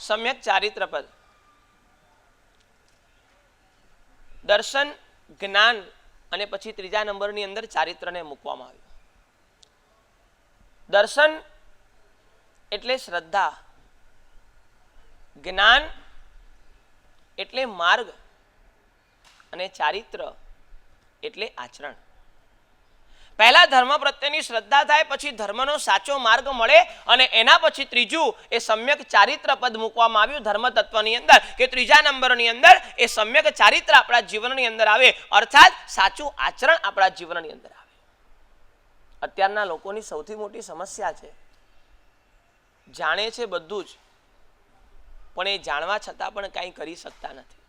સમ્યક ચારિત્ર પદ, દર્શન, જ્ઞાન અને પછી ત્રીજા નંબરની અંદર ચારિત્રને મૂકવામાં આવ્યું. દર્શન એટલે શ્રદ્ધા, જ્ઞાન એટલે માર્ગ અને ચારિત્ર એટલે આચરણ. પહેલા ધર્મ પ્રત્યેની શ્રદ્ધા થાય, પછી ધર્મનો સાચો માર્ગ મળે અને એના પછી ત્રીજું એ સમ્યક ચારિત્ર પદ મૂકવામાં આવ્યું ધર્મ તત્વની અંદર, કે ત્રીજા નંબરની અંદર એ સમ્યક ચારિત્ર આપણા જીવનની અંદર આવે, અર્થાત સાચું આચરણ આપણા જીવનની અંદર આવે. અત્યારના લોકોની સૌથી મોટી સમસ્યા છે, જાણે છે બધું જ, પણ એ જાણવા છતાં પણ કંઈ કરી શકતા નથી.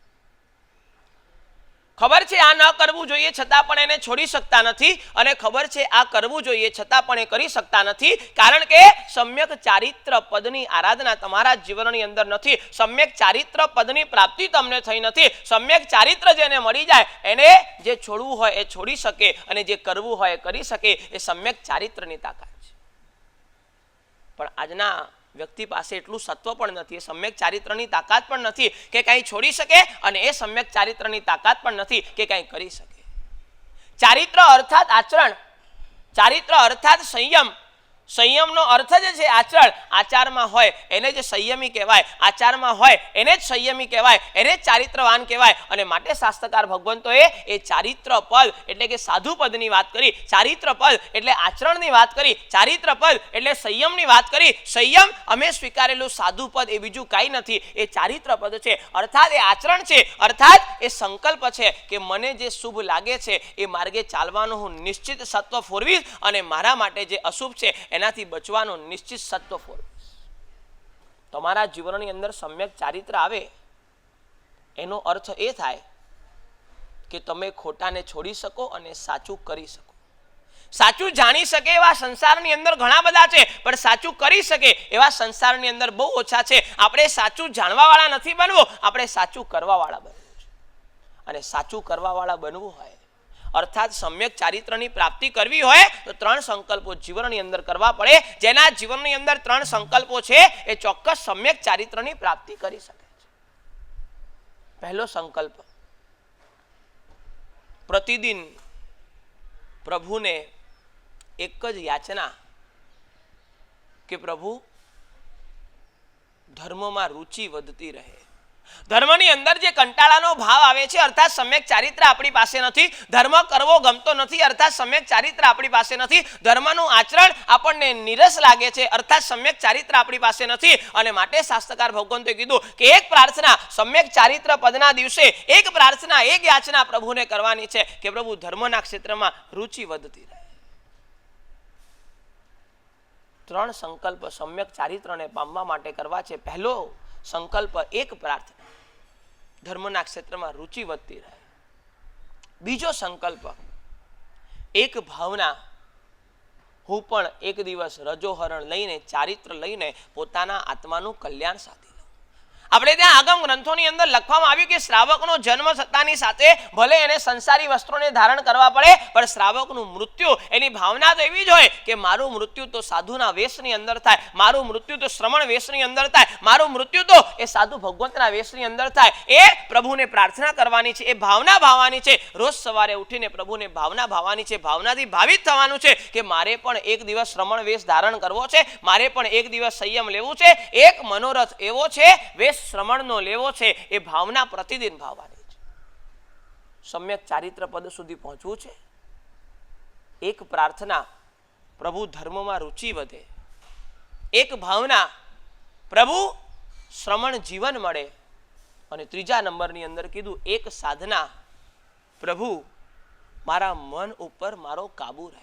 ખબર છે આ ન કરવું જોઈએ છતાં પણ એને છોડી શકતા નથી, અને ખબર છે આ કરવું જોઈએ છતાં પણ એ કરી શકતા નથી, કારણ કે સમ્યક ચારિત્ર પદની આરાધના તમારા જીવનની અંદર નથી. સમ્યક ચારિત્ર પદની પ્રાપ્તિ તમને થઈ નથી. સમ્યક ચારિત્ર જેને મળી જાય એને જે છોડવું હોય એ છોડી શકે અને જે કરવું હોય એ કરી શકે. એ સમ્યક ચારિત્રની તાકાત છે. પણ આજના વ્યક્તિ પાસે એટલું સત્વ પણ નથી, એ સમ્યક ચારિત્રની તાકાત પણ નથી કે કંઈ છોડી શકે, અને એ સમ્યક ચારિત્રની તાકાત પણ નથી કે કંઈ કરી શકે. ચારિત્ર અર્થાત આચરણ, ચારિત્ર અર્થાત સંયમ. સંયમનો અર્થ જ છે આચરણ. આચારમાં હોય એને જ સંયમી કહેવાય, આચારમાં હોય એને જ સંયમી કહેવાય, એને જ ચારિત્રવાન કહેવાય. અને માટે શાસ્ત્રકાર ભગવંતોએ એ ચારિત્ર પદ એટલે કે સાધુ પદની વાત કરી, ચારિત્ર પદ એટલે આચરણની વાત કરી, ચારિત્ર પદ એટલે સંયમની વાત કરી. સંયમ અમે સ્વીકારેલું સાધુ પદ એ બીજું કાંઈ નથી, એ ચારિત્ર પદ છે, અર્થાત એ આચરણ છે, અર્થાત એ સંકલ્પ છે કે મને જે શુભ લાગે છે એ માર્ગે ચાલવાનું હું નિશ્ચિત સત્વ ફોરવીશ, અને મારા માટે જે અશુભ છે એનાથી બચવાનું નિશ્ચિત સત્વ ફોરવીશ. તમારા જીવનની અંદર સમ્યક ચારિત્ર આવે એનો અર્થ એ થાય કે તમે ખોટાને છોડી શકો અને સાચું કરી શકો. સાચું જાણી શકે એવા સંસારની અંદર ઘણા બધા છે, પણ સાચું કરી શકે એવા સંસારની અંદર બહુ ઓછા છે. આપણે સાચું જાણવાવાળા નથી બનવું, આપણે સાચું કરવાવાળા બનવું છે. અને સાચું કરવાવાળા બનવું હોય અર્થાત સમ્યક ચારિત્રની પ્રાપ્તિ કરવી હોય તો 3 સંકલ્પો જીવનની અંદર કરવા પડે. જેના જીવનની અંદર 3 સંકલ્પો છે એ ચોક્કસ સમ્યક ચારિત્રની પ્રાપ્તિ કરી શકે છે. પહેલો સંકલ્પ, પ્રતિદિન પ્રભુને એક જ યાચના કે પ્રભુ ધર્મમાં રુચિ વધતી રહે. ધર્મની અંદર જે કંટાળાનો ભાવ આવે છે અર્થાત સમ્યક ચારિત્ર આપણી પાસે નથી. ધર્મ કરવો ગમતો નથી અર્થાત સમ્યક ચારિત્ર આપણી પાસે નથી. ધર્મનું આચરણ આપણને નીરસ લાગે છે અર્થાત સમ્યક ચારિત્ર આપણી પાસે નથી. અને માટે શાસ્ત્રકાર ભગવંતોએ કીધું કે એક પ્રાર્થના સમ્યક ચારિત્ર પદના દિવસે, એક પ્રાર્થના, એક યાચના પ્રભુને કરવાની છે કે પ્રભુ ધર્મના ક્ષેત્રમાં રુચિ વધતી રહે. 3 સંકલ્પ સમ્યક ચારિત્રને પામવા માટે કરવા છે. પહેલો સંકલ્પ એક પ્રાર્થના, ધર્મના ક્ષેત્રમાં રુચિ વધતી રહે. બીજો સંકલ્પ એક ભાવના, હું પણ એક દિવસ રજોહરણ લઈને, ચારિત્ર લઈને પોતાના આત્માનું કલ્યાણ સાધી લઉં. આપણે ત્યાં આગમ ગ્રંથોની અંદર લખવામાં આવ્યું કે શ્રાવકનો જન્મ થતાની સાથે ભલે એને સંસારી વસ્ત્રોને ધારણ કરવા પડે, પણ શ્રાવકનું મૃત્યુ એની ભાવના તો એવી જ હોય કે મારું મૃત્યુ તો સાધુના વેશની અંદર થાય, મારું મૃત્યુ તો શ્રમણ વેશની અંદર થાય, મારું મૃત્યુ તો એ સાધુ ભગવંતના વેશની અંદર થાય. એ પ્રભુને પ્રાર્થના કરવાની છે, એ ભાવના ભાવવાની છે. રોજ સવારે ઉઠીને પ્રભુને ભાવના ભાવવાની છે, ભાવનાથી ભાવિત થવાનું છે કે મારે પણ એક દિવસ શ્રમણ વેશ ધારણ કરવો છે, મારે પણ એક દિવસ સંયમ લેવું છે. એક મનોરથ એવો છે વેશ શ્રમણનો લેવો છે. એ ભાવના પ્રતિદિન ભાવવાની છે. સમ્યક ચારિત્ર પદ સુધી પહોંચવું છે. એક પ્રાર્થના, પ્રભુ ધર્મમાં રુચિ વધે. એક ભાવના, પ્રભુ શ્રમણ જીવન મળે. અને ત્રીજા નંબરની અંદર કીધું એક સાધના, પ્રભુ મારા મન ઉપર મારો કાબુ રહે.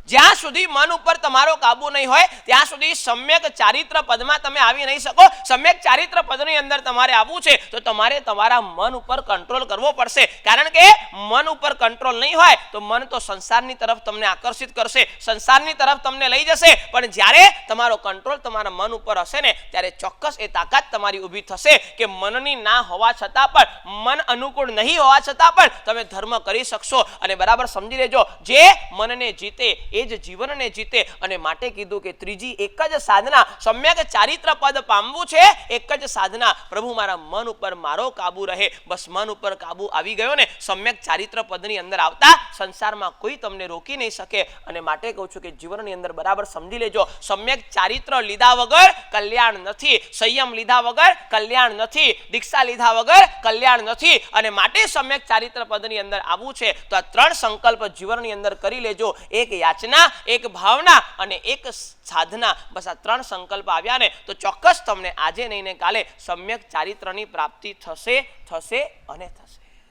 જ્યાં સુધી મન ઉપર તમારો કાબુ નહીં હોય ત્યાં સુધી સમ્યક ચારિત્ર પદમાં તમે આવી નહીં શકો. સમ્યક ચારિત્ર પદની અંદર તમારે આવવું છે તો તમારે તમારા મન ઉપર કંટ્રોલ કરવો પડશે. કારણ કે મન ઉપર કંટ્રોલ નહીં હોય તો મન તો સંસારની તરફ તમને આકર્ષિત કરશે, સંસારની તરફ તમને લઈ જશે. પણ જ્યારે તમારો કંટ્રોલ તમારા મન ઉપર હશે ને ત્યારે ચોક્કસ એ તાકાત તમારી ઊભી થશે કે મનની ના હોવા છતાં પણ, મન અનુકૂળ નહીં હોવા છતાં પણ તમે ધર્મ કરી શકશો. અને બરાબર સમજી લેજો, જે મનને જીતે એ જ જીવનને જીતે. અને માટે કીધું કે ત્રીજી એક જ સાધના સમ્યક ચારિત્ર પદ પામવું છે. એક જ સાધના, પ્રભુ મારા મન ઉપર મારો કાબુ રહે. બસ મન ઉપર કાબુ આવી ગયો ને સમ્યક ચારિત્ર પદની અંદર આવતા સંસારમાં કોઈ તમને રોકી નહીં શકે. અને માટે કહું છું કે જીવનની અંદર બરાબર સમજી લેજો, સમ્યક ચારિત્ર લીધા વગર કલ્યાણ નથી, સંયમ લીધા વગર કલ્યાણ નથી, દીક્ષા લીધા વગર કલ્યાણ નથી. અને માટે સમ્યક ચારિત્ર પદની અંદર આવવું છે તો આ ત્રણ સંકલ્પ જીવનની અંદર કરી લેજો. એક યાચના, એક ભાવના અને એક સાધના. બસ આ ત્રણ સંકલ્પ આવ્યા ને તો ચોક્કસ તમને આજે નહીં ને કાલે સમ્યક ચારિત્રની પ્રાપ્તિ થશે, થશે અને થશે.